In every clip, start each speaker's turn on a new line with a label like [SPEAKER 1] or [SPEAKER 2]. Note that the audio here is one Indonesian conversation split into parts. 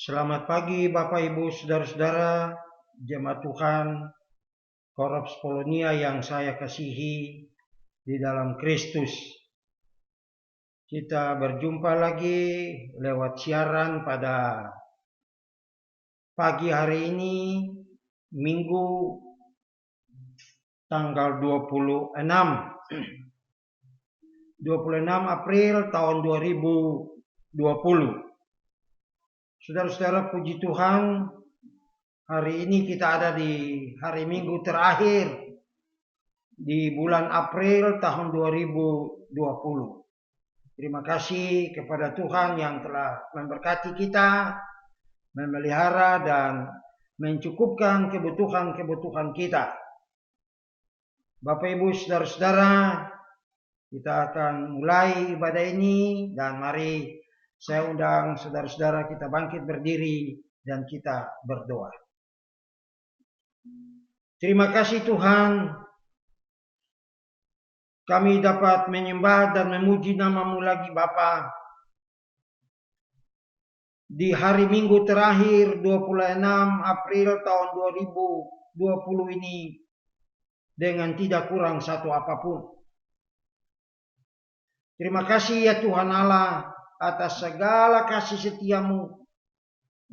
[SPEAKER 1] Selamat pagi Bapak Ibu Saudara-saudara, jemaat Tuhan, Korps Polonia yang saya kasihi di dalam Kristus. Kita berjumpa lagi lewat siaran pada pagi hari ini, Minggu tanggal 26 April tahun 2020. Saudara-saudara, puji Tuhan, hari ini kita ada di hari Minggu terakhir di bulan April tahun 2020. Terima kasih kepada Tuhan yang telah memberkati kita, memelihara dan mencukupkan kebutuhan-kebutuhan kita. Bapak Ibu Saudara-saudara, kita akan mulai ibadah ini dan mari saya undang saudara-saudara kita bangkit berdiri dan kita berdoa. Terima kasih Tuhan, kami dapat menyembah dan memuji nama-Mu lagi Bapa. Di hari Minggu terakhir 26 April tahun 2020 ini dengan tidak kurang satu apapun. Terima kasih ya Tuhan Allah atas segala kasih setia-Mu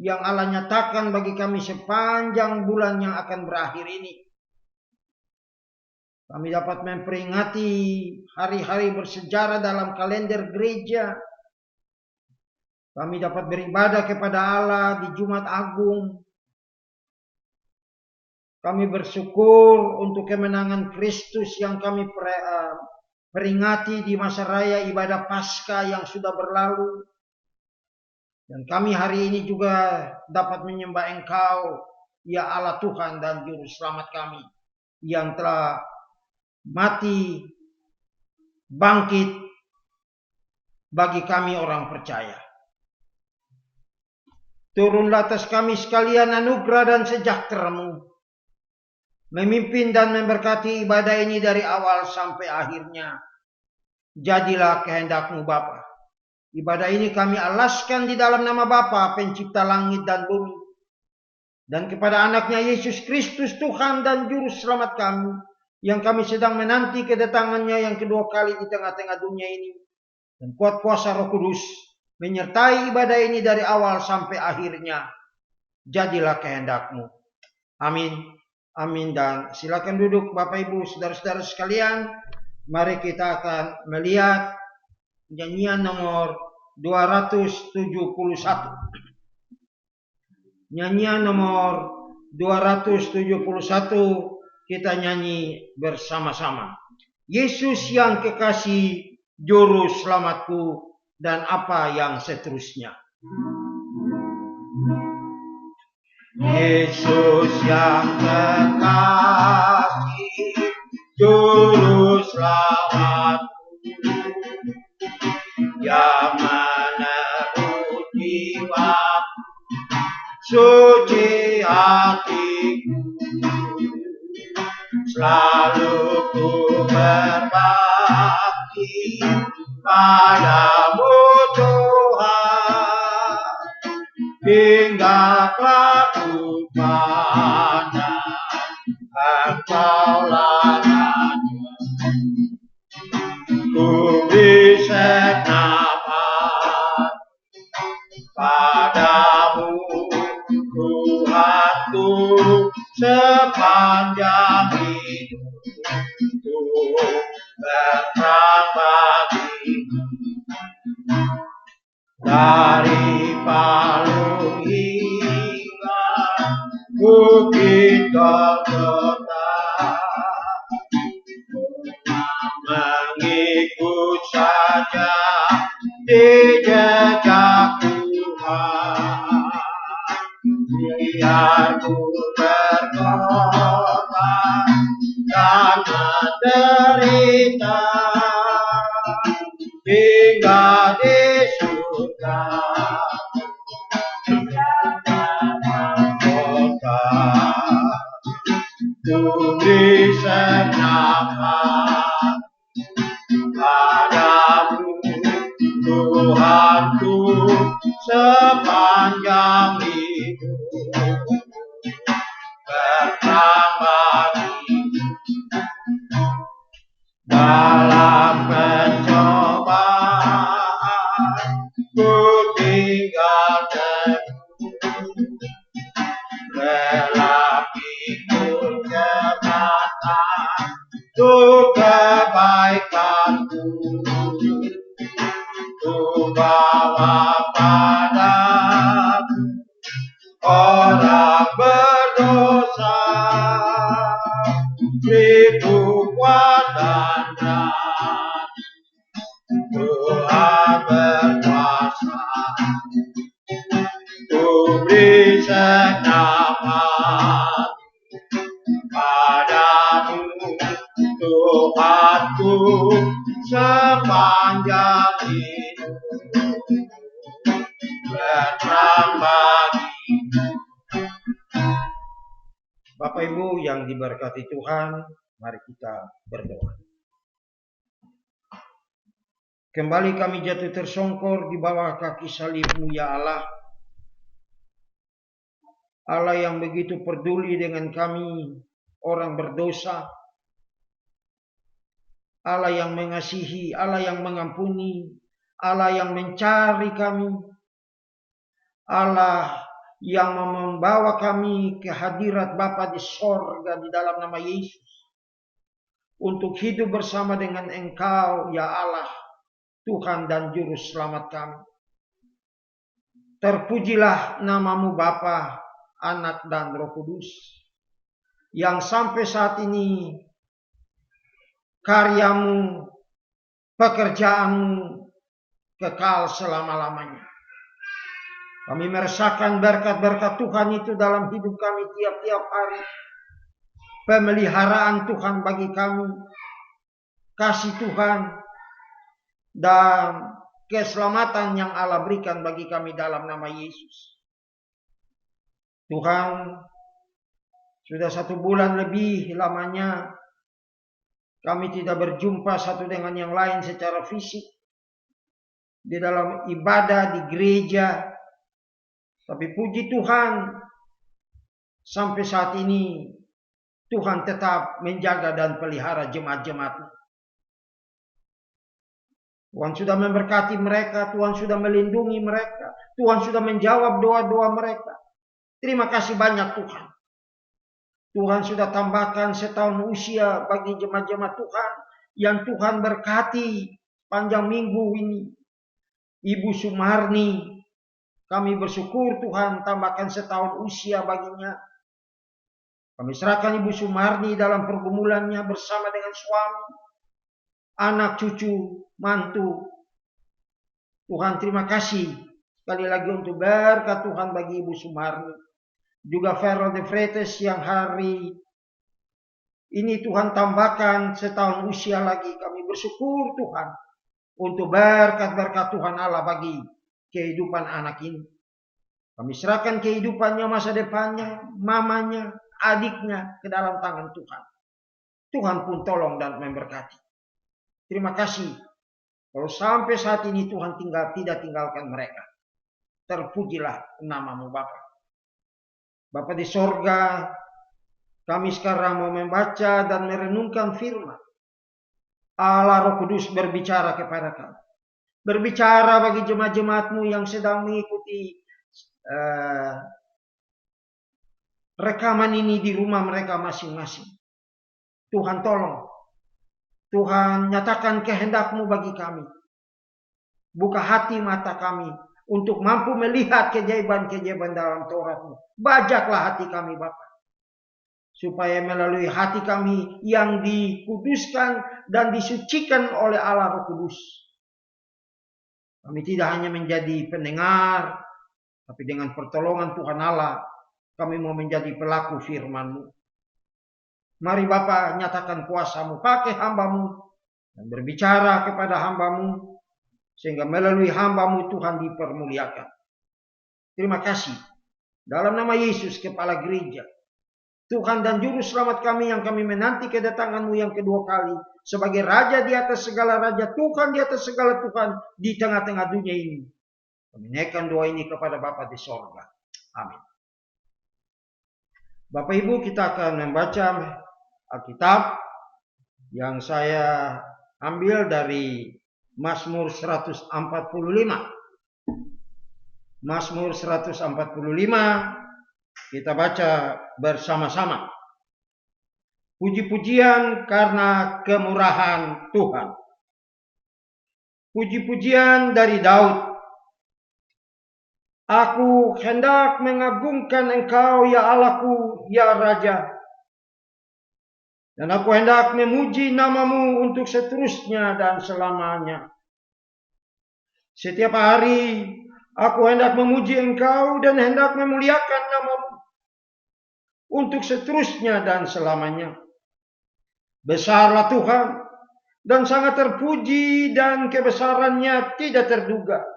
[SPEAKER 1] yang Allah nyatakan bagi kami sepanjang bulan yang akan berakhir ini. Kami dapat memperingati hari-hari bersejarah dalam kalender gereja. Kami dapat beribadah kepada Allah di Jumat Agung. Kami bersyukur untuk kemenangan Kristus yang kami peringati di masa raya ibadah Paskah yang sudah berlalu. Dan kami hari ini juga dapat menyembah Engkau, ya Allah Tuhan dan Juru Selamat kami, yang telah mati, bangkit bagi kami orang percaya. Turunlah atas kami sekalian anugerah dan sejahtera-Mu, memimpin dan memberkati ibadah ini dari awal sampai akhirnya. Jadilah kehendak-Mu Bapa. Ibadah ini kami alaskan di dalam nama Bapa, pencipta langit dan bumi, dan kepada anaknya Yesus Kristus Tuhan dan Juru Selamat kami, yang kami sedang menanti kedatangannya yang kedua kali di tengah-tengah dunia ini. Dan kuat kuasa Roh Kudus menyertai ibadah ini dari awal sampai akhirnya. Jadilah kehendak-Mu. Amin. Amin. Dan silakan duduk Bapak Ibu Saudara-saudara sekalian. Mari kita akan melihat nyanyian nomor 271. Nyanyian nomor 271 kita nyanyi bersama-sama. Yesus yang kekasih, Juru Selamatku, dan apa yang seterusnya. Yesus yang kekasih, Juru Selamatku, yang menebus jiwa suci hatiku, selalu ku berbakti padamu Tuhan, hingga ku pandang Engkau lamanya. Ku bisa nafas padamu Tuhanku sepanjang hidupku, berperang bagimu. Dari Palu hingga Bukit Golgota, mengikut saja di jejak Tuhan. Biar ku berkorban dan menderita hingga di surga kota, ku beri senafas padamu Tuhanku sepanjang padamu orang berdosa, itu kuat dan berani, Tuhan berkuasa, ku beri selamat padamu, Tuhanku, sepanjang hidup berperang bagi. Bapak Ibu yang diberkati Tuhan, mari kita berdoa. Kembali kami jatuh tersongkor di bawah kaki salib-Mu ya Allah. Allah yang begitu peduli dengan kami, orang berdosa. Allah yang mengasihi, Allah yang mengampuni, Allah yang mencari kami, Allah yang membawa kami ke hadirat Bapa di sorga di dalam nama Yesus, untuk hidup bersama dengan Engkau ya Allah, Tuhan dan Juru Selamat kami. Terpujilah nama-Mu Bapa, Anak dan Roh Kudus, yang sampai saat ini karya-Mu, pekerjaan-Mu kekal selama-lamanya. Kami merasakan berkat-berkat Tuhan itu dalam hidup kami tiap-tiap hari. Pemeliharaan Tuhan bagi kami, kasih Tuhan, dan keselamatan yang Allah berikan bagi kami dalam nama Yesus. Tuhan, sudah 1 bulan lebih lamanya kami tidak berjumpa satu dengan yang lain secara fisik di dalam ibadah di gereja. Tapi puji Tuhan, sampai saat ini Tuhan tetap menjaga dan pelihara jemaat-jemaat. Tuhan sudah memberkati mereka, Tuhan sudah melindungi mereka, Tuhan sudah menjawab doa-doa mereka. Terima kasih banyak Tuhan. Tuhan sudah tambahkan 1 tahun usia bagi jemaat-jemaat Tuhan yang Tuhan berkati panjang minggu ini. Ibu Sumarni, kami bersyukur Tuhan tambahkan 1 tahun usia baginya. Kami serahkan Ibu Sumarni dalam pergumulannya bersama dengan suami, anak, cucu, mantu. Tuhan terima kasih sekali lagi untuk berkat Tuhan bagi Ibu Sumarni. Juga Ferro de Fretes yang hari ini Tuhan tambahkan 1 tahun usia lagi. Kami bersyukur Tuhan untuk berkat-berkat Tuhan Allah bagi kehidupan anak ini. Kami serahkan kehidupannya, masa depannya, mamanya, adiknya ke dalam tangan Tuhan. Tuhan pun tolong dan memberkati. Terima kasih. Kalau sampai saat ini Tuhan tidak tinggalkan mereka. Terpujilah nama-Mu Bapa. Bapa di sorga, kami sekarang mau membaca dan merenungkan firman. Allah Roh Kudus berbicara kepada kami. Berbicara bagi jemaat-jemaat-Mu yang sedang mengikuti rekaman ini di rumah mereka masing-masing. Tuhan tolong. Tuhan nyatakan kehendak-Mu bagi kami. Buka hati mata kami untuk mampu melihat keajaiban-keajaiban dalam Taurat-Mu. Bajaklah hati kami Bapa, supaya melalui hati kami yang dikuduskan dan disucikan oleh Allah Roh Kudus, kami tidak hanya menjadi pendengar, tapi dengan pertolongan Tuhan Allah, kami mau menjadi pelaku firman-Mu. Mari Bapa, nyatakan kuasa-Mu, pakai hamba-Mu, dan berbicara kepada hamba-Mu, sehingga melalui hamba-Mu Tuhan dipermuliakan. Terima kasih. Dalam nama Yesus, Kepala Gereja, Tuhan dan Juru Selamat kami yang kami menanti kedatangan-Mu yang kedua kali, sebagai Raja di atas segala Raja, Tuhan di atas segala Tuhan, di tengah-tengah dunia ini. Kami naikkan doa ini kepada Bapa di sorga. Amin. Bapak Ibu, kita akan membaca Alkitab yang saya ambil dari Mazmur 145. Mazmur 145 kita baca bersama-sama. Puji-pujian karena kemurahan Tuhan. Puji-pujian dari Daud. Aku hendak mengagungkan Engkau, ya Allahku, ya Raja. Dan aku hendak memuji nama-Mu untuk seterusnya dan selamanya. Setiap hari aku hendak memuji Engkau dan hendak memuliakan nama-Mu untuk seterusnya dan selamanya. Besarlah Tuhan dan sangat terpuji, dan kebesarannya tidak terduga.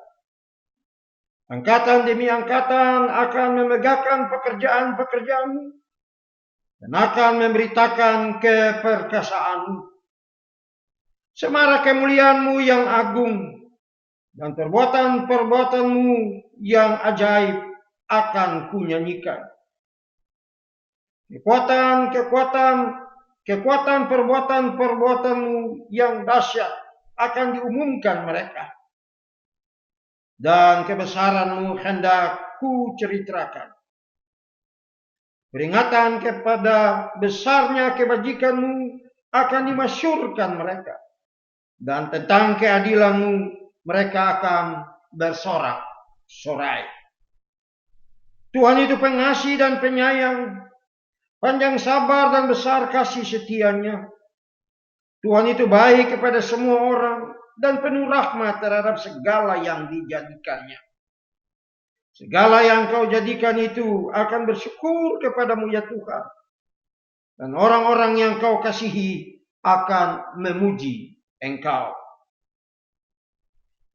[SPEAKER 1] Angkatan demi angkatan akan memegahkan pekerjaan-pekerjaan-Mu dan akan memberitakan keperkasaan-Mu. Semarak kemuliaan-Mu yang agung dan perbuatan-perbuatan-Mu yang ajaib akan kunyanyikan. Kekuatan perbuatan-perbuatan-Mu yang dahsyat akan diumumkan mereka. Dan kebesaran-Mu hendak ku ceritakan. Peringatan kepada besarnya kebajikan-Mu akan dimasyurkan mereka. Dan tentang keadilan-Mu mereka akan bersorak-sorai. Tuhan itu pengasih dan penyayang, panjang sabar dan besar kasih setianya. Tuhan itu baik kepada semua orang dan penuh rahmat terhadap segala yang dijadikannya. Segala yang Kau jadikan itu akan bersyukur kepadamu, ya Tuhan. Dan orang-orang yang Kau kasihi akan memuji Engkau.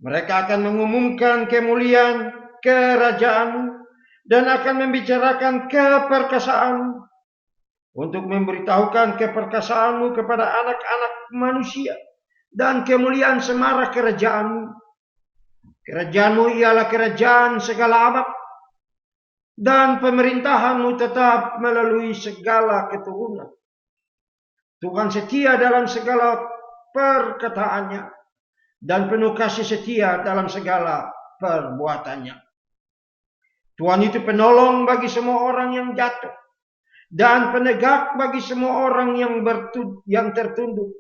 [SPEAKER 1] Mereka akan mengumumkan kemuliaan kerajaan-Mu dan akan membicarakan keperkasaan-Mu, untuk memberitahukan keperkasaan-Mu kepada anak-anak manusia dan kemuliaan semarak kerajaan-Mu. Kerajaan-Mu ialah kerajaan segala abad, dan pemerintahan-Mu tetap melalui segala keturunan. Tuhan setia dalam segala perkataannya dan penuh kasih setia dalam segala perbuatannya. Tuhan itu penolong bagi semua orang yang jatuh dan penegak bagi semua orang yang tertunduk.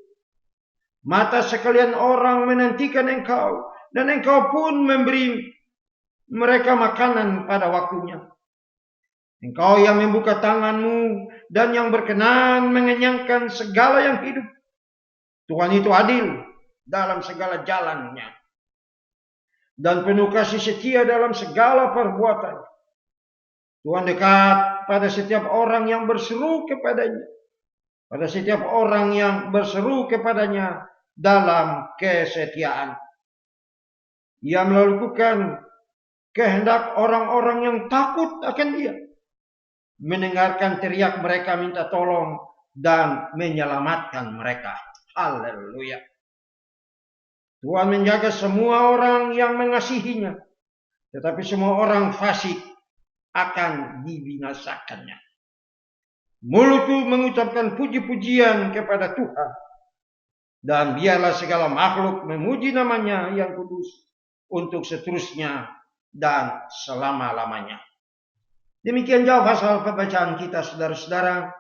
[SPEAKER 1] Mata sekalian orang menantikan Engkau, dan Engkau pun memberi mereka makanan pada waktunya. Engkau yang membuka tangan-Mu dan yang berkenan mengenyangkan segala yang hidup. Tuhan itu adil dalam segala jalannya dan penuh kasih setia dalam segala perbuatan. Tuhan dekat pada setiap orang yang berseru kepadanya, pada setiap orang yang berseru kepadanya dalam kesetiaan. Ia melakukan kehendak orang-orang yang takut akan Dia, mendengarkan teriak mereka minta tolong dan menyelamatkan mereka. Haleluya. Tuhan menjaga semua orang yang mengasihinya, tetapi semua orang fasik akan dibinasakannya. Mulutku mengucapkan puji-pujian kepada Tuhan, dan biarlah segala makhluk memuji nama-Nya yang kudus untuk seterusnya dan selama-lamanya. Demikian jauh pasal pembacaan kita, saudara-saudara.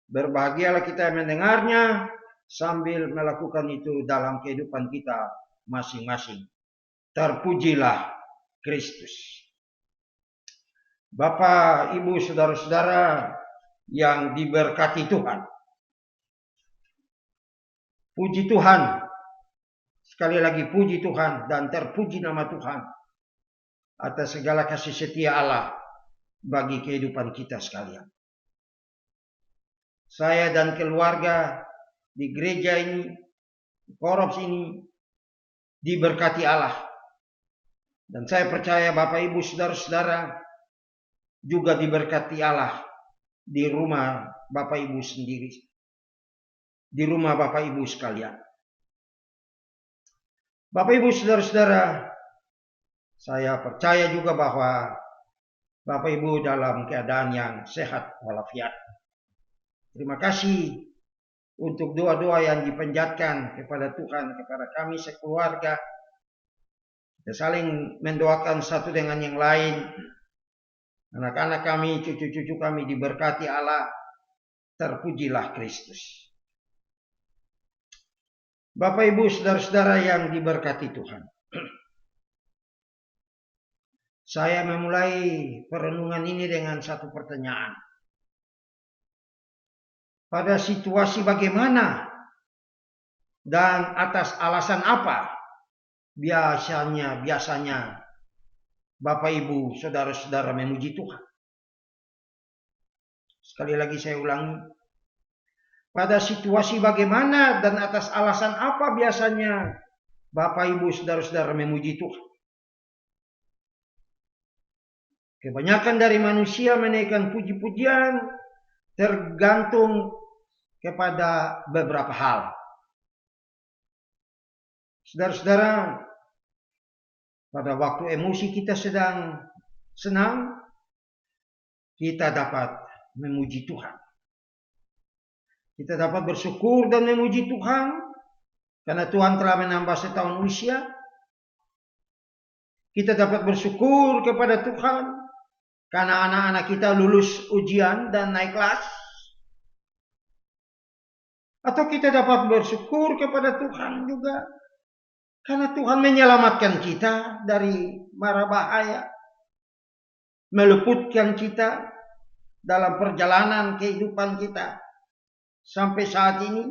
[SPEAKER 1] Berbahagialah kita yang mendengarnya sambil melakukan itu dalam kehidupan kita masing-masing. Terpujilah Kristus. Bapak, Ibu, saudara-saudara yang diberkati Tuhan. Puji Tuhan. Sekali lagi puji Tuhan dan terpuji nama Tuhan atas segala kasih setia Allah bagi kehidupan kita sekalian. Saya dan keluarga di gereja ini, di Korops ini, diberkati Allah. Dan saya percaya Bapak Ibu saudara-saudara juga diberkati Allah di rumah Bapak Ibu sendiri, di rumah Bapak Ibu sekalian. Bapak Ibu saudara-saudara, saya percaya juga bahwa Bapak Ibu dalam keadaan yang sehat walafiat. Terima kasih untuk doa-doa yang dipanjatkan kepada Tuhan, kepada kami sekeluarga. Kita saling mendoakan satu dengan yang lain. Anak-anak kami, cucu-cucu kami diberkati Allah. Terpujilah Kristus. Bapak Ibu saudara-saudara yang diberkati Tuhan. saya memulai perenungan ini dengan satu pertanyaan. Pada situasi bagaimana dan atas alasan apa biasanya Bapak Ibu, saudara-saudara memuji Tuhan? Sekali lagi saya ulangi. Pada situasi bagaimana dan atas alasan apa biasanya Bapak Ibu, saudara-saudara memuji Tuhan? Kebanyakan dari manusia menaikkan puji-pujian tergantung kepada beberapa hal. Saudara-saudara, pada waktu emosi kita sedang senang, kita dapat memuji Tuhan. Kita dapat bersyukur dan memuji Tuhan karena Tuhan telah menambah setahun usia. Kita dapat bersyukur kepada Tuhan karena anak-anak kita lulus ujian dan naik kelas. Atau kita dapat bersyukur kepada Tuhan juga karena Tuhan menyelamatkan kita dari mara bahaya, meluputkan kita dalam perjalanan kehidupan kita sampai saat ini.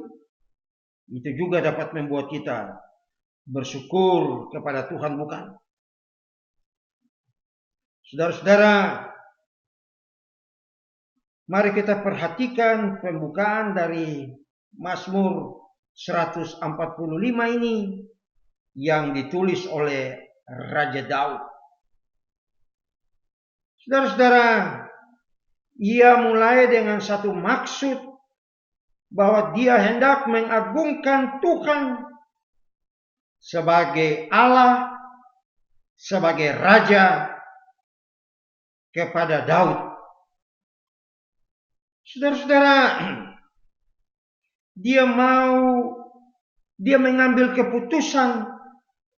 [SPEAKER 1] Itu juga dapat membuat kita bersyukur kepada Tuhan, bukan? Saudara-saudara, mari kita perhatikan pembukaan dari Mazmur 145 ini yang ditulis oleh Raja Daud. Saudara-saudara, ia mulai dengan satu maksud bahwa dia hendak mengagungkan Tuhan sebagai Allah, sebagai Raja kepada Daud. Saudara-saudara, dia mengambil keputusan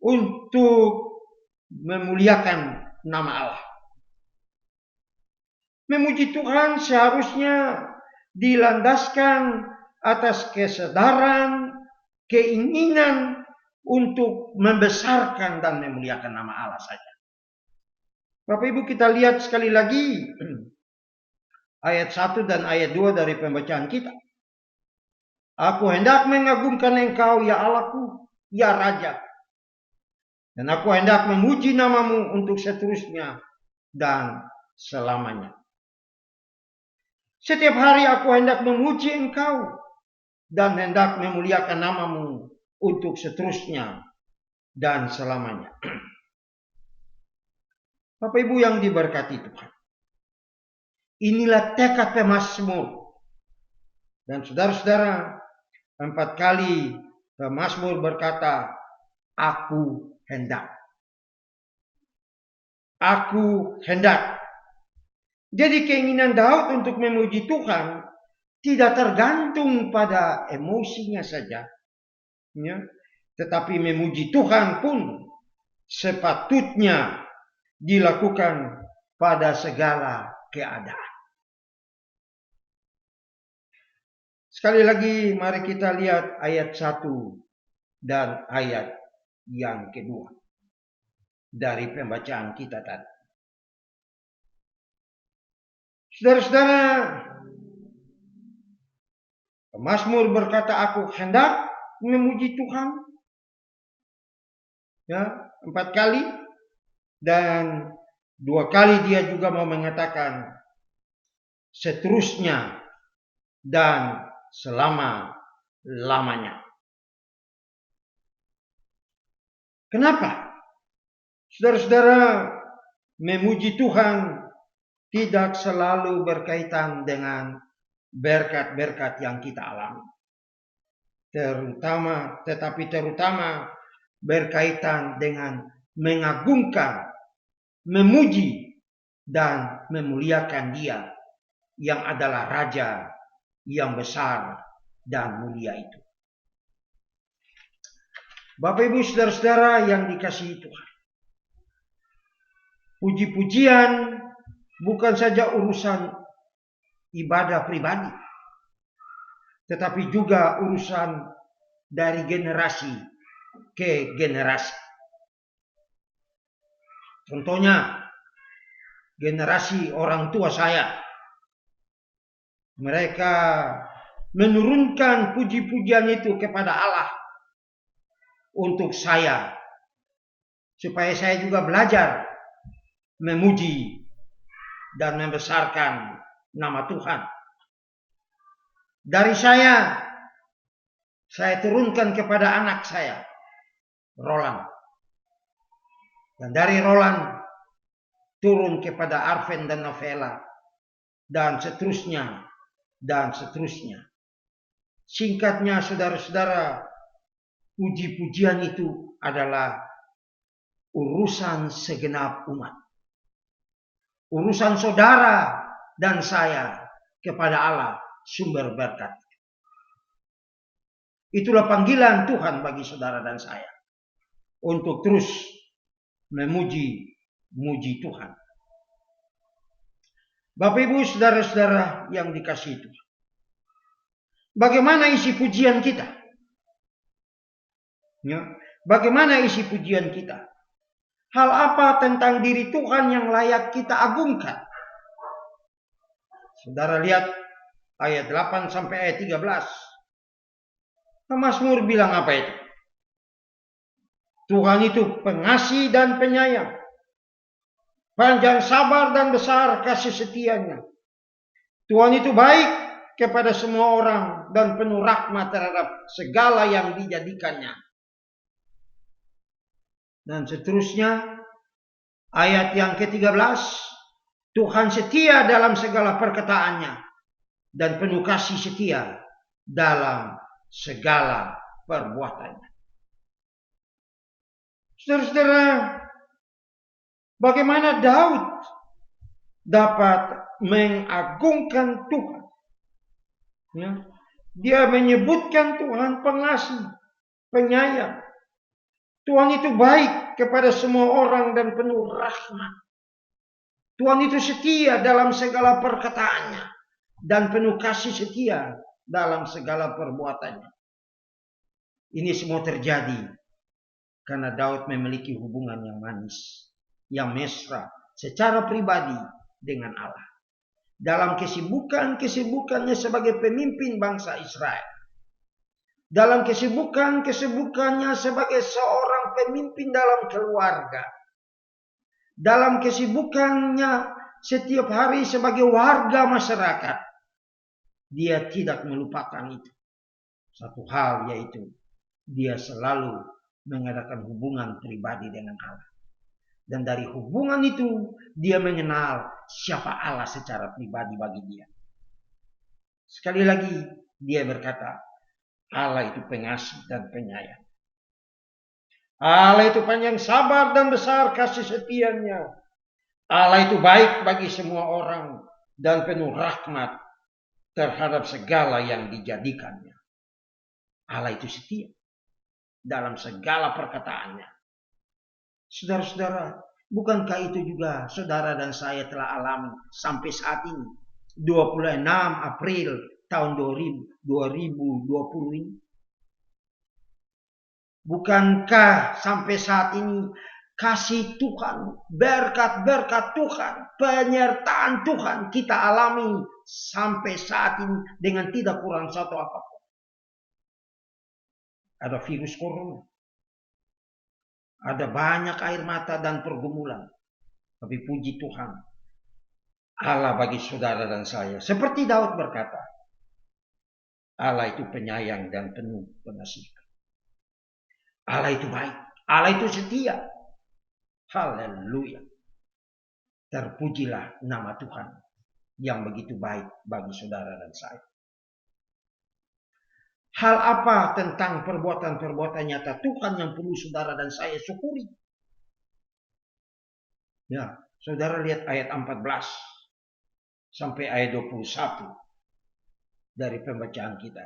[SPEAKER 1] untuk memuliakan nama Allah. Memuji Tuhan seharusnya dilandaskan atas kesadaran, keinginan untuk membesarkan dan memuliakan nama Allah saja. Bapak Ibu, kita lihat sekali lagi ayat 1 dan ayat 2 dari pembacaan kita. Aku hendak mengagungkan Engkau, ya Allahku, ya Raja. Dan aku hendak memuji namamu untuk seterusnya dan selamanya. Setiap hari aku hendak memuji Engkau dan hendak memuliakan namamu untuk seterusnya dan selamanya. Bapak Ibu yang diberkati Tuhan, inilah tekad pemazmur. Dan saudara-saudara, 4 kali pemazmur berkata, aku hendak. Aku hendak. Jadi keinginan Daud untuk memuji Tuhan tidak tergantung pada emosinya saja, ya, tetapi memuji Tuhan pun sepatutnya dilakukan pada segala keadaan. Sekali lagi mari kita lihat ayat 1 dan ayat yang kedua dari pembacaan kita tadi. Saudara-saudara, pemazmur berkata aku hendak memuji Tuhan, ya, 4 kali, dan 2 kali dia juga mau mengatakan seterusnya dan selama-lamanya. Kenapa? Saudara-saudara, memuji Tuhan tidak selalu berkaitan dengan berkat-berkat yang kita alami. Terutama berkaitan dengan mengagungkan, memuji, dan memuliakan Dia yang adalah Raja yang besar dan mulia itu. Bapak Ibu saudara-saudara yang dikasihi Tuhan, puji-pujian bukan saja urusan ibadah pribadi, tetapi juga urusan dari generasi ke generasi. Contohnya, generasi orang tua saya. Mereka menurunkan puji-pujian itu kepada Allah untuk saya, supaya saya juga belajar memuji dan membesarkan nama Tuhan. Dari saya turunkan kepada anak saya, Roland. Dan dari Roland turun kepada Arven dan Novela, dan seterusnya, dan seterusnya. Singkatnya, saudara-saudara, puji-pujian itu adalah urusan segenap umat. Urusan saudara dan saya kepada Allah, sumber berkat. Itulah panggilan Tuhan bagi saudara dan saya, untuk terus memuji Tuhan. Bapak Ibu, saudara-saudara yang dikasihi Tuhan, bagaimana isi pujian kita? Ya, bagaimana isi pujian kita? Hal apa tentang diri Tuhan yang layak kita agungkan? Saudara lihat ayat 8 sampai ayat 13. Mazmur bilang apa itu? Tuhan itu pengasih dan penyayang, panjang sabar dan besar kasih setianya. Tuhan itu baik kepada semua orang dan penuh rahmat terhadap segala yang dijadikannya. Dan seterusnya, ayat yang ke-13, Tuhan setia dalam segala perkataannya dan penuh kasih setia dalam segala perbuatannya. Saudara-saudara, bagaimana Daud dapat mengagungkan Tuhan? Ya, dia menyebutkan Tuhan pengasih, penyayang. Tuhan itu baik kepada semua orang dan penuh rahmat. Tuhan itu setia dalam segala perkataannya dan penuh kasih setia dalam segala perbuatannya. Ini semua terjadi karena Daud memiliki hubungan yang manis, yang mesra secara pribadi dengan Allah. Dalam kesibukannya sebagai pemimpin bangsa Israel, dalam kesibukannya sebagai seorang pemimpin dalam keluarga, dalam kesibukannya setiap hari sebagai warga masyarakat, dia tidak melupakan itu. Satu hal, yaitu dia selalu mengadakan hubungan pribadi dengan Allah. Dan dari hubungan itu, dia mengenal siapa Allah secara pribadi bagi dia. Sekali lagi, dia berkata, Allah itu pengasih dan penyayang. Allah itu panjang sabar dan besar kasih setianya. Allah itu baik bagi semua orang dan penuh rahmat terhadap segala yang dijadikannya. Allah itu setia dalam segala perkataannya. Saudara-saudara, bukankah itu juga saudara dan saya telah alami sampai saat ini, 26 April tahun 2020 ini? Bukankah sampai saat ini kasih Tuhan, berkat-berkat Tuhan, penyertaan Tuhan kita alami sampai saat ini dengan tidak kurang satu apapun? Ada virus corona, ada banyak air mata dan pergumulan, tapi puji Tuhan, Allah bagi saudara dan saya, seperti Daud berkata, Allah itu penyayang dan penuh pengasih. Allah itu baik, Allah itu setia. Haleluya. Terpujilah nama Tuhan yang begitu baik bagi saudara dan saya. Hal apa tentang perbuatan-perbuatan nyata Tuhan yang perlu saudara dan saya syukuri? Ya, saudara lihat ayat 14 sampai ayat 21 dari pembacaan kita.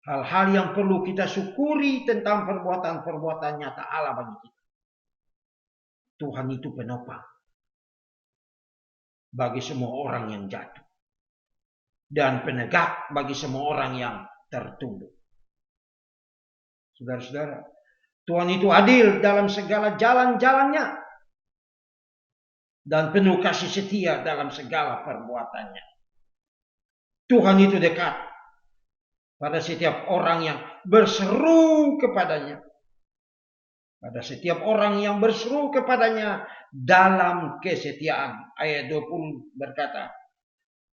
[SPEAKER 1] Hal-hal yang perlu kita syukuri tentang perbuatan-perbuatan nyata Allah bagi kita. Tuhan itu penopang bagi semua orang yang jatuh, dan penegak bagi semua orang yang tertunduk. Saudara-saudara, Tuhan itu adil dalam segala jalan-jalannya. dan penuh kasih setia dalam segala perbuatannya. Tuhan itu dekat pada setiap orang yang berseru kepadanya. Pada setiap orang yang berseru kepadanya dalam kesetiaan. Ayat 20 berkata,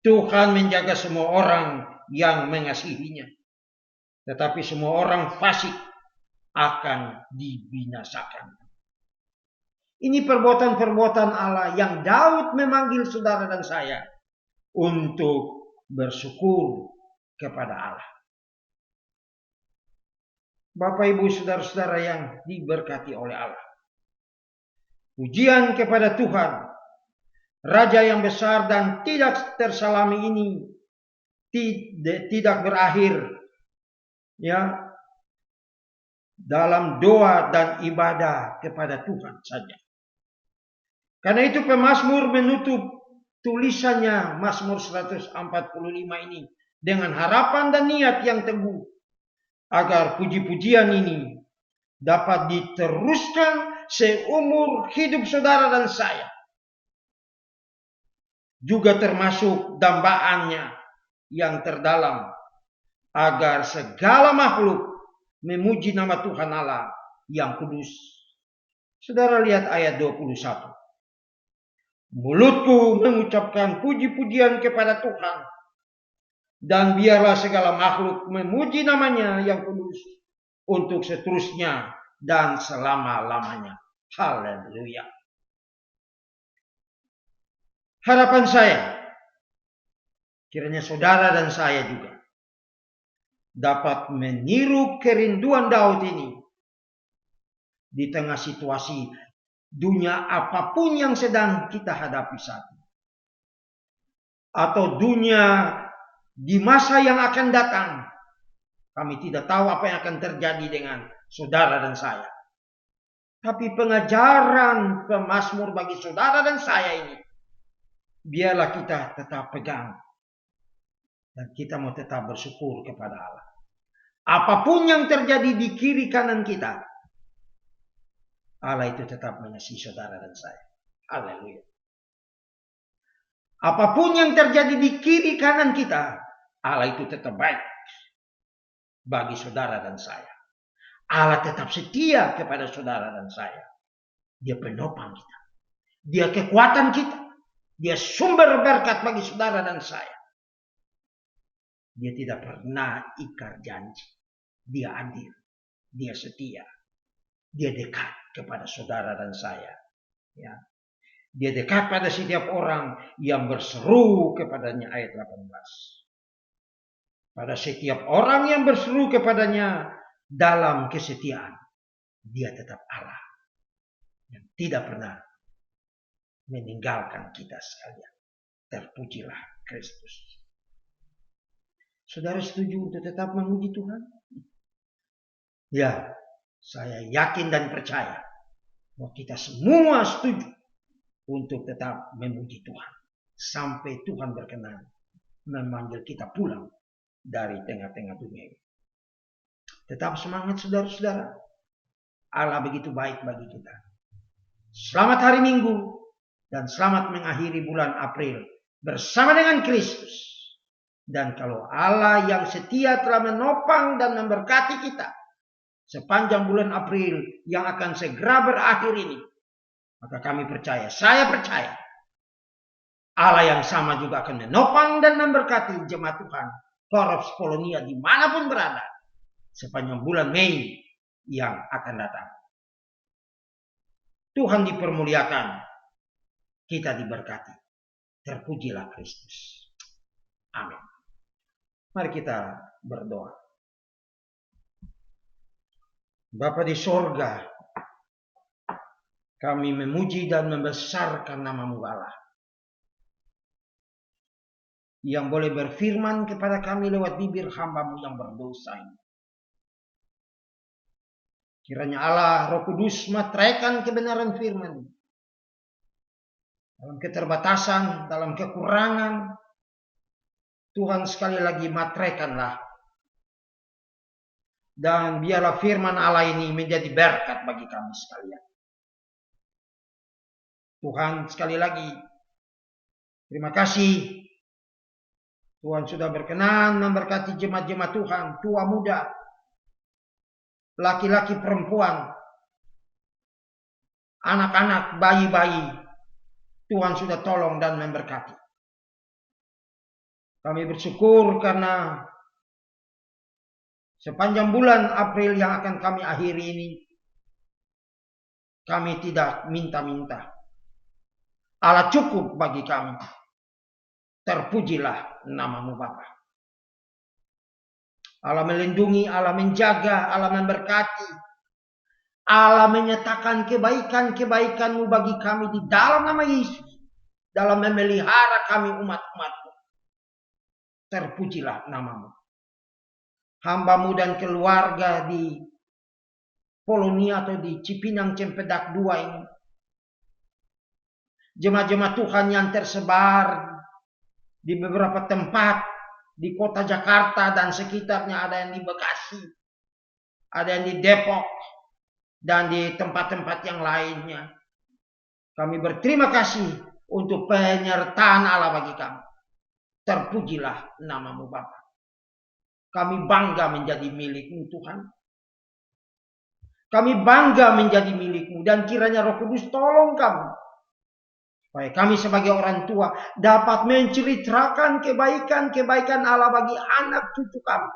[SPEAKER 1] Tuhan menjaga semua orang yang mengasihinya. Tetapi semua orang fasik akan dibinasakan. Ini perbuatan-perbuatan Allah yang Daud memanggil saudara dan saya untuk bersyukur kepada Allah. Bapak, Ibu, saudara-saudara yang diberkati oleh Allah. Pujian kepada Tuhan, Raja yang besar dan tidak tersalami ini tidak berakhir ya dalam doa dan ibadah kepada Tuhan saja. Karena itu pemazmur menutup tulisannya Mazmur 145 ini dengan harapan dan niat yang teguh agar puji-pujian ini dapat diteruskan seumur hidup saudara dan saya. Juga termasuk dambaannya yang terdalam agar segala makhluk memuji nama Tuhan Allah yang kudus. Saudara lihat ayat 21. Mulutku mengucapkan puji-pujian kepada Tuhan, dan biarlah segala makhluk memuji namanya yang kudus untuk seterusnya dan selama-lamanya. Haleluya. Harapan saya, kiranya saudara dan saya juga dapat meniru kerinduan Daud ini di tengah situasi dunia apapun yang sedang kita hadapi saat ini. Atau dunia di masa yang akan datang. Kami tidak tahu apa yang akan terjadi dengan saudara dan saya. Tapi pengajaran pemazmur bagi saudara dan saya ini, biarlah kita tetap pegang. Dan kita mau tetap bersyukur kepada Allah. Apapun yang terjadi di kiri kanan kita, Allah itu tetap mengasihi saudara dan saya. Haleluya. Apapun yang terjadi di kiri kanan kita, Allah itu tetap baik bagi saudara dan saya. Allah tetap setia kepada saudara dan saya. Dia penopang kita. Dia kekuatan kita. Dia sumber berkat bagi saudara dan saya. Dia tidak pernah ingkar janji. Dia adil. Dia setia. Dia dekat kepada saudara dan saya. Ya. Dia dekat pada setiap orang yang berseru kepadanya. Ayat 18. Pada setiap orang yang berseru kepadanya dalam kesetiaan, dia tetap Allah. Yang tidak pernah meninggalkan kita sekalian. Terpujilah Kristus. Saudara setuju untuk tetap memuji Tuhan? Ya, saya yakin dan percaya bahwa kita semua setuju untuk tetap memuji Tuhan. Sampai Tuhan berkenan memanggil kita pulang dari tengah-tengah dunia ini. Tetap semangat saudara-saudara. Allah begitu baik bagi kita. Selamat hari Minggu dan selamat mengakhiri bulan April bersama dengan Kristus. Dan kalau Allah yang setia telah menopang dan memberkati kita sepanjang bulan April yang akan segera berakhir ini, maka kami percaya, saya percaya, Allah yang sama juga akan menopang dan memberkati jemaat Tuhan Korops Polonia dimanapun berada sepanjang bulan Mei yang akan datang. Tuhan dipermuliakan, kita diberkati. Terpujilah Kristus. Amin. Mari kita berdoa. Bapa di sorga, kami memuji dan membesarkan nama-Mu Allah, yang boleh berfirman kepada kami lewat bibir hamba-Mu yang berdosa ini. Kiranya Allah Roh Kudus matraikan kebenaran firman. Dalam keterbatasan, dalam kekurangan, Tuhan sekali lagi matraikanlah. Dan biarlah firman Allah ini menjadi berkat bagi kami sekalian. Tuhan, sekali lagi, terima kasih. Tuhan sudah berkenan memberkati jemaat-jemaat Tuhan, tua muda, laki-laki perempuan, anak-anak, bayi-bayi. Tuhan sudah tolong dan memberkati. Kami bersyukur karena sepanjang bulan April yang akan kami akhiri ini, kami tidak minta-minta. Allah cukup bagi kami. Terpujilah namamu Bapa. Allah melindungi, Allah menjaga, Allah memberkati. Allah menyatakan kebaikan-kebaikan-Mu bagi kami di dalam nama Yesus. Dalam memelihara kami umat-umat-Mu. Terpujilah namamu. Hamba-Mu dan keluarga di Polonia atau di Cipinang Cempedak 2 ini. Jemaat-jemaat Tuhan yang tersebar di beberapa tempat di kota Jakarta dan sekitarnya, ada yang di Bekasi, ada yang di Depok, dan di tempat-tempat yang lainnya. Kami berterima kasih untuk penyertaan Allah bagi kami. Terpujilah namamu Bapa. Kami bangga menjadi milik-Mu Tuhan. Kami bangga menjadi milik-Mu, dan kiranya Roh Kudus tolong kami supaya kami sebagai orang tua dapat menceritakan kebaikan-kebaikan Allah bagi anak cucu kami.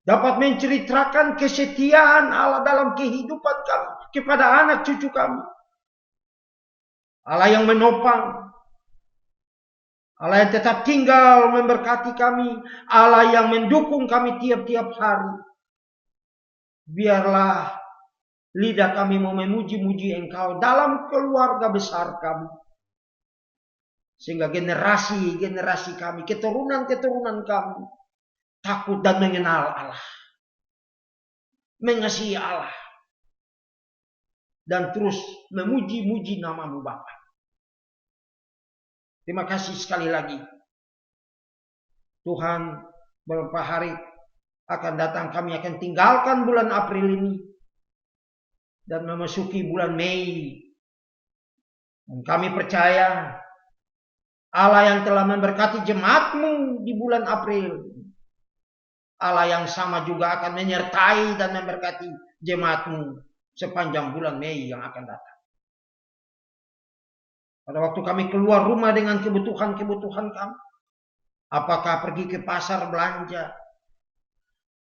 [SPEAKER 1] Dapat menceritakan kesetiaan Allah dalam kehidupan kami kepada anak cucu kami. Allah yang menopang, Allah yang tetap tinggal memberkati kami, Allah yang mendukung kami tiap-tiap hari. Biarlah lidah kami mau memuji-muji Engkau dalam keluarga besar kami. Sehingga generasi-generasi kami, keturunan-keturunan kami takut dan mengenal Allah. Mengasihi Allah. Dan terus memuji-muji namamu Bapa. Terima kasih sekali lagi. Tuhan, beberapa hari akan datang kami akan tinggalkan bulan April ini dan memasuki bulan Mei. Dan kami percaya Allah yang telah memberkati jemaat-Mu di bulan April, Allah yang sama juga akan menyertai dan memberkati jemaat-Mu sepanjang bulan Mei yang akan datang. Pada waktu kami keluar rumah dengan kebutuhan-kebutuhan kami, apakah pergi ke pasar belanja,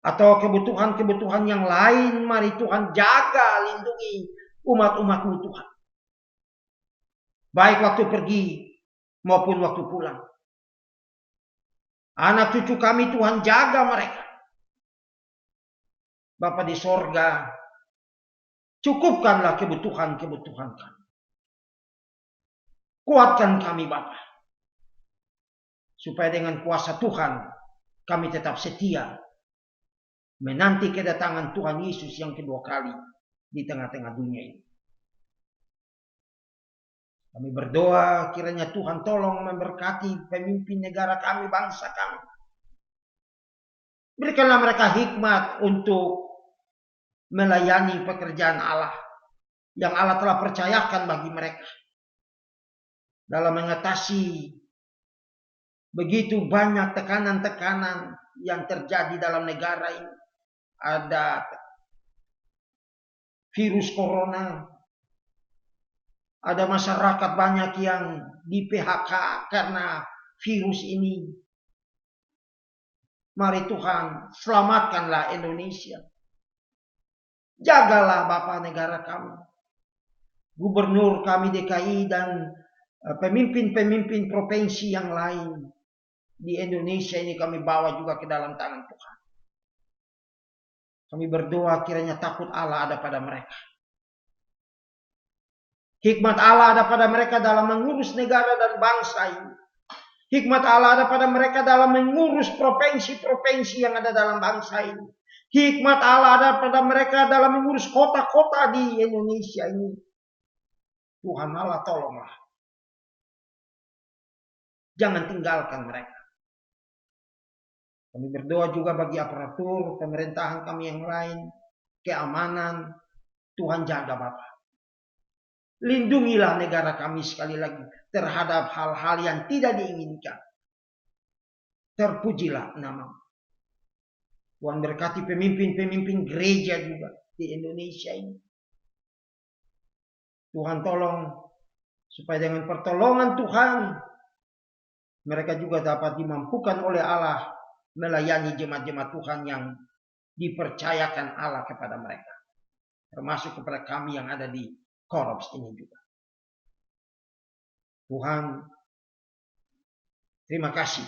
[SPEAKER 1] atau kebutuhan-kebutuhan yang lain, mari Tuhan jaga, lindungi umat-umat-Mu Tuhan. Baik waktu pergi maupun waktu pulang. Anak cucu kami Tuhan jaga mereka. Bapa di sorga, cukupkanlah kebutuhan-kebutuhan kami. Kuatkan kami Bapa, supaya dengan kuasa Tuhan kami tetap setia menanti kedatangan Tuhan Yesus yang kedua kali di tengah-tengah dunia ini. Kami berdoa kiranya Tuhan tolong memberkati pemimpin negara kami, bangsa kami. Berikanlah mereka hikmat untuk melayani pekerjaan Allah yang Allah telah percayakan bagi mereka. Dalam mengatasi begitu banyak tekanan-tekanan yang terjadi dalam negara ini. Ada virus corona, ada masyarakat banyak yang di PHK karena virus ini. Mari Tuhan, selamatkanlah Indonesia. Jagalah Bapa negara kami, gubernur kami DKI dan pemimpin-pemimpin provinsi yang lain di Indonesia ini kami bawa juga ke dalam tangan Tuhan. Kami berdoa kiranya takut Allah ada pada mereka. Hikmat Allah ada pada mereka dalam mengurus negara dan bangsa ini. Hikmat Allah ada pada mereka dalam mengurus provinsi-provinsi yang ada dalam bangsa ini. Hikmat Allah ada pada mereka dalam mengurus kota-kota di Indonesia ini. Tuhan Allah tolonglah. Jangan tinggalkan mereka. Kami berdoa juga bagi aparatur pemerintahan kami yang lain, keamanan, Tuhan jaga Bapa. Lindungilah negara kami sekali lagi terhadap hal-hal yang tidak diinginkan. Terpujilah nama. Tuhan berkati pemimpin-pemimpin gereja juga di Indonesia ini. Tuhan tolong supaya dengan pertolongan Tuhan mereka juga dapat dimampukan oleh Allah melayani jemaat-jemaat Tuhan yang dipercayakan Allah kepada mereka. Termasuk kepada kami yang ada di Korops ini juga. Tuhan, terima kasih.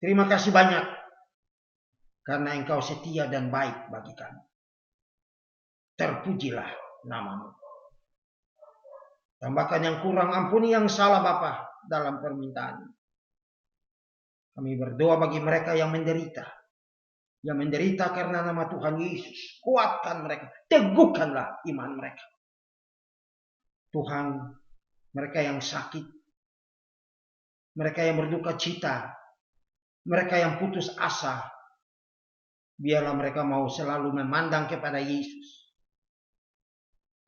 [SPEAKER 1] Terima kasih banyak karena Engkau setia dan baik bagi kami. Terpujilah nama-Mu. Tambahkan yang kurang, ampuni yang salah Bapa dalam permintaan. Kami berdoa bagi mereka yang menderita. Yang menderita karena nama Tuhan Yesus. Kuatkan mereka. Teguhkanlah iman mereka. Tuhan, mereka yang sakit. Mereka yang berduka cita. Mereka yang putus asa. Biarlah mereka mau selalu memandang kepada Yesus.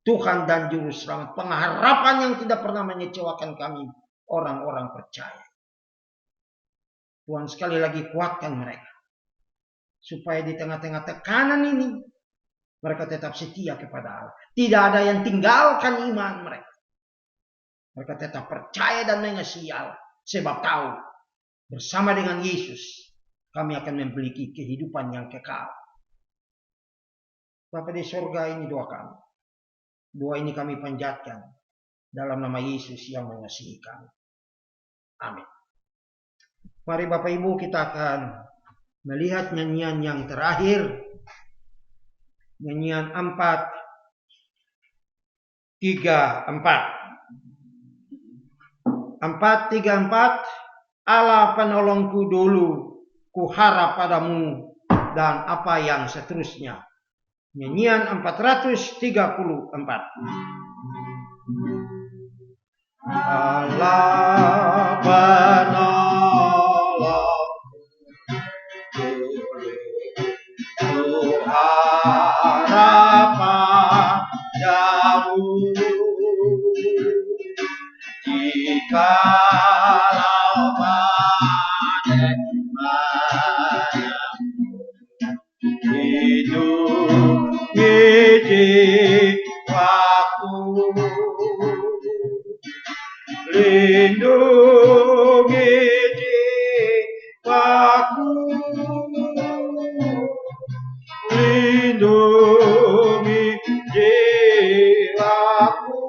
[SPEAKER 1] Tuhan dan Juru Selamat. Pengharapan yang tidak pernah mengecewakan kami. Orang-orang percaya. Tuhan sekali lagi kuatkan mereka. Supaya di tengah-tengah tekanan ini. Mereka tetap setia kepada Allah. Tidak ada yang tinggalkan iman mereka. Mereka tetap percaya dan mengasihi Allah. Sebab tahu. Bersama dengan Yesus. Kami akan memiliki kehidupan yang kekal. Bapa di surga, ini doa kami. Doa ini kami panjatkan. Dalam nama Yesus yang mengasihi kami. Amin. Mari Bapak Ibu kita akan melihat nyanyian yang terakhir. Nyanyian 434. 434. Allah penolongku dulu, ku harap padamu, dan apa yang seterusnya. Nyanyian 434. Allah penolongku dulu, ku harap padamu, jikalau badai lindungi jiwaku, lindungi jiwaku, lindungi jiwaku,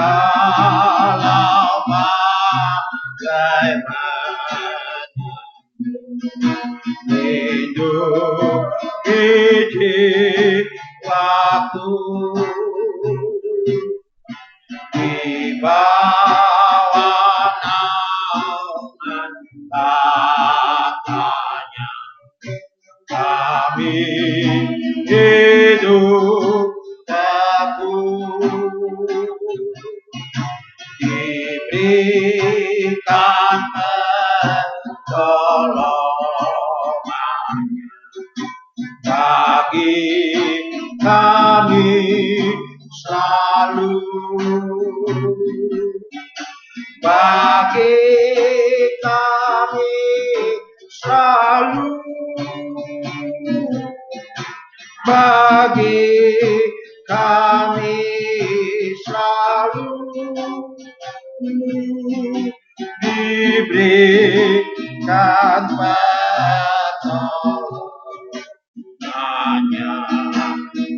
[SPEAKER 1] jikalau bagaimana, lindungi jiwaku, di bawah naungan Bapaknya kami hidup teguh, diberikan pertolongannya bagi kami selalu, bagi kami selalu, bagi kami selalu, diberikan pertolongannya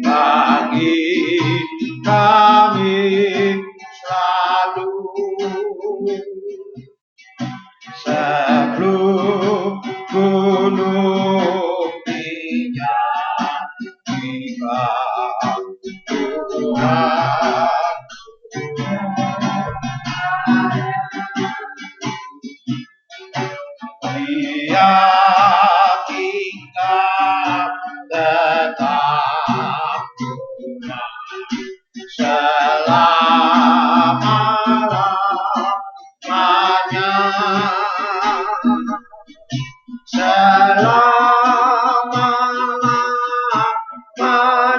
[SPEAKER 1] bagi kami selalu, sebelum gunung dijadikan Tuhan. Dia tinggal tetap selama-lamanya, selama-lamanya.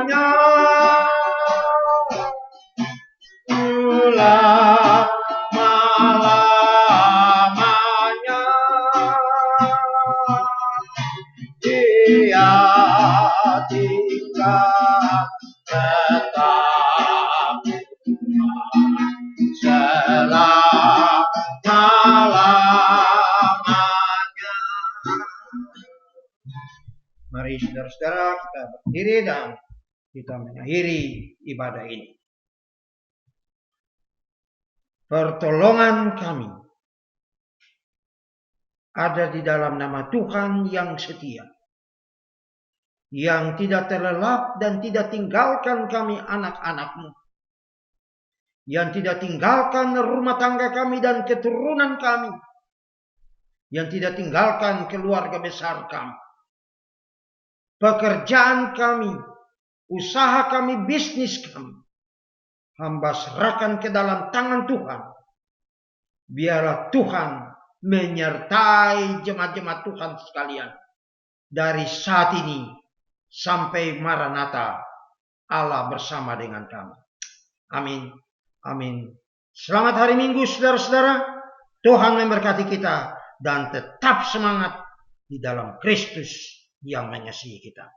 [SPEAKER 1] Saudara-saudara, kita berdiri dan kita mengakhiri ibadah ini. Pertolongan kami ada di dalam nama Tuhan yang setia, yang tidak terlelap dan tidak tinggalkan kami anak-anak-Mu, yang tidak tinggalkan rumah tangga kami dan keturunan kami, yang tidak tinggalkan keluarga besar kami, pekerjaan kami, usaha kami, bisnis kami. Hamba serahkan ke dalam tangan Tuhan. Biarlah Tuhan menyertai jemaat-jemaat Tuhan sekalian dari saat ini sampai Maranatha, Allah bersama dengan kami. Amin. Amin. Selamat hari Minggu, saudara-saudara. Tuhan memberkati kita dan tetap semangat di dalam Kristus yang mengasihi kita.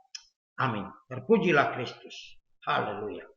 [SPEAKER 1] Amin. Terpujilah Kristus. Haleluya.